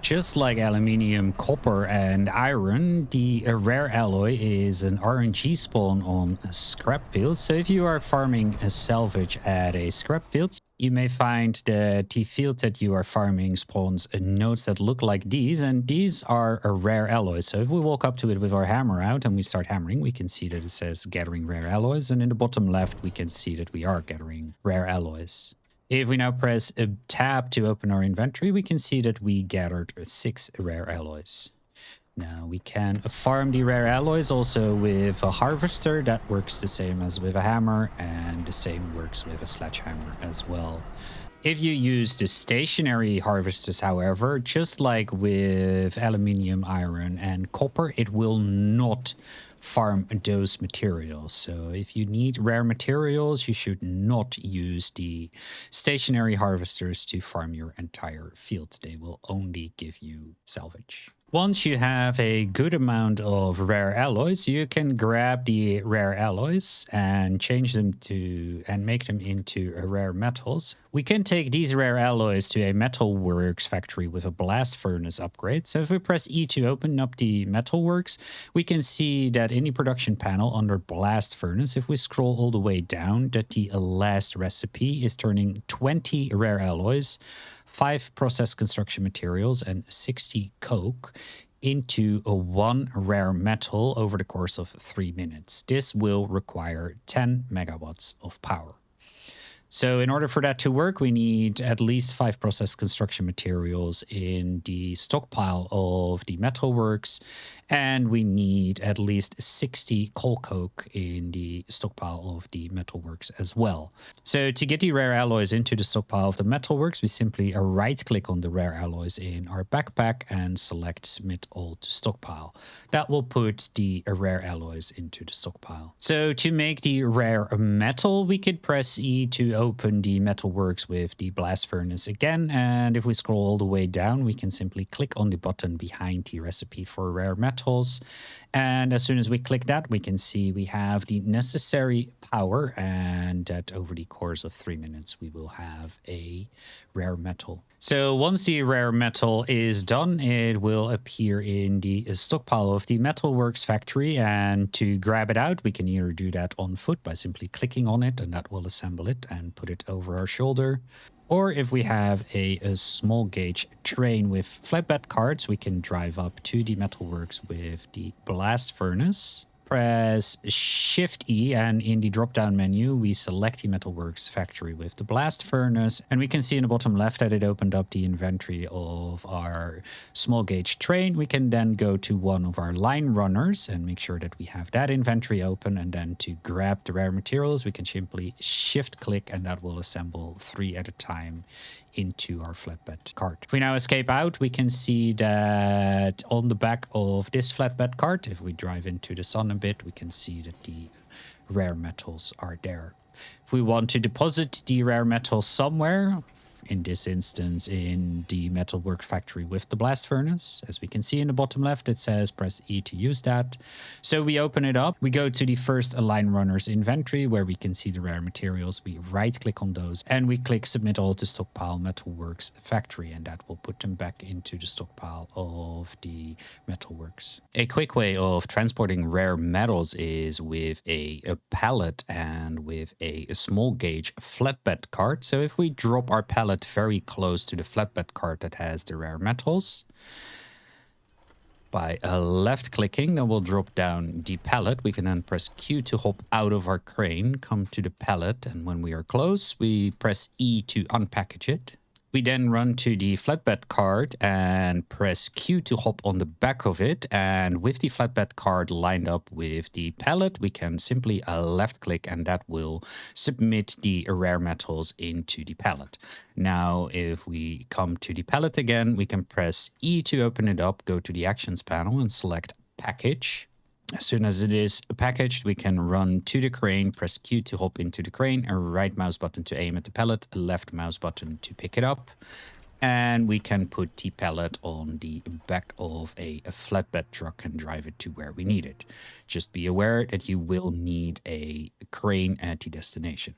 Just like aluminium, copper, and iron, the rare alloy is an RNG spawn on a scrap field. So if you are farming a salvage at a scrap field, you may find that the field that you are farming spawns nodes that look like these, and these are a rare alloy. So if we walk up to it with our hammer out and we start hammering, we can see that it says gathering rare alloys, and in the bottom left, we can see that we are gathering rare alloys. If we now press a tab to open our inventory, we can see that we gathered 6 rare alloys. Now we can farm the rare alloys also with a harvester. That works the same as with a hammer, and the same works with a sledgehammer as well. If you use the stationary harvesters, however, just like with aluminium, iron, and copper, it will not farm those materials. So if you need rare materials, you should not use the stationary harvesters to farm your entire field. They will only give you salvage. Once you have a good amount of rare alloys, you can grab the rare alloys and change them to and make them into rare metals. We can take these rare alloys to a metalworks factory with a blast furnace upgrade. So if we press E to open up the metalworks, we can see that in the production panel under blast furnace, if we scroll all the way down, that the last recipe is turning 20 rare alloys, 5 processed construction materials, and 60 coke into a 1 rare metal over the course of 3 minutes. This will require 10 megawatts of power. So in order for that to work, we need at least 5 processed construction materials in the stockpile of the metalworks, and we need at least 60 coal coke in the stockpile of the metalworks as well. So to get the rare alloys into the stockpile of the metalworks, we simply right-click on the rare alloys in our backpack and select Submit All to Stockpile. That will put the rare alloys into the stockpile. So to make the rare metal, we could press E to open the metalworks with the blast furnace again, and if we scroll all the way down, we can simply click on the button behind the recipe for rare metals, and as soon as we click that, we can see we have the necessary power, and that over the course of 3 minutes we will have a rare metal. So once the rare metal is done, it will appear in the stockpile of the metalworks factory, and to grab it out, we can either do that on foot by simply clicking on it, and that will assemble it and put it over our shoulder. Or if we have a small gauge train with flatbed carts, we can drive up to the metalworks with the blast furnace. Press Shift E, and in the drop-down menu, we select the metalworks factory with the blast furnace, and we can see in the bottom left that it opened up the inventory of our small gauge train. We can then go to one of our line runners and make sure that we have that inventory open, and then to grab the rare materials, we can simply Shift click, and that will assemble 3 at a time into our flatbed cart. If we now escape out, we can see that on the back of this flatbed cart, if we drive into the sun a bit, we can see that the rare metals are there. If we want to deposit the rare metals somewhere, in this instance in the metalwork factory with the blast furnace, as we can see in the bottom left, it says press E to use that. So we open it up, we go to the first line runner's inventory where we can see the rare materials. We right click on those and we click Submit All to Stockpile Metalworks Factory, and that will put them back into the stockpile of the metalworks. A quick way of transporting rare metals is with a pallet and with a small gauge flatbed cart. So if we drop our pallet very close to the flatbed cart that has the rare metals, by left clicking, then we'll drop down the pallet. We can then press Q to hop out of our crane, come to the pallet, and when we are close, we press E to unpackage it. We then run to the flatbed cart and press Q to hop on the back of it. And with the flatbed cart lined up with the pallet, we can simply left click, and that will submit the rare metals into the pallet. Now, if we come to the pallet again, we can press E to open it up, go to the actions panel and select package. As soon as it is packaged, we can run to the crane, press Q to hop into the crane, a right mouse button to aim at the pallet, a left mouse button to pick it up. And we can put the pallet on the back of a flatbed truck and drive it to where we need it. Just be aware that you will need a crane at the destination.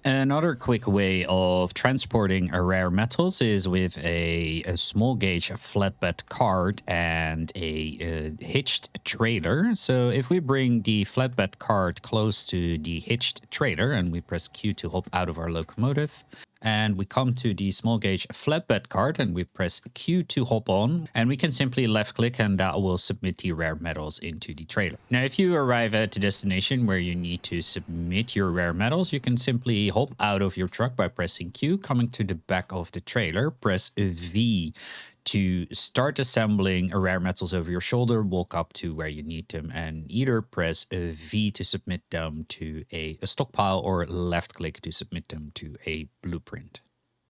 Another quick way of transporting rare metals is with a small gauge flatbed cart and a hitched trailer. So if we bring the flatbed cart close to the hitched trailer and we press Q to hop out of our locomotive, and we come to the small gauge flatbed cart and we press Q to hop on, and we can simply left click and that will submit the rare metals into the trailer. Now, if you arrive at the destination where you need to submit your rare metals, you can simply hop out of your truck by pressing Q, coming to the back of the trailer, press V to start assembling rare metals over your shoulder, walk up to where you need them, and either press V to submit them to a stockpile or left click to submit them to a blueprint.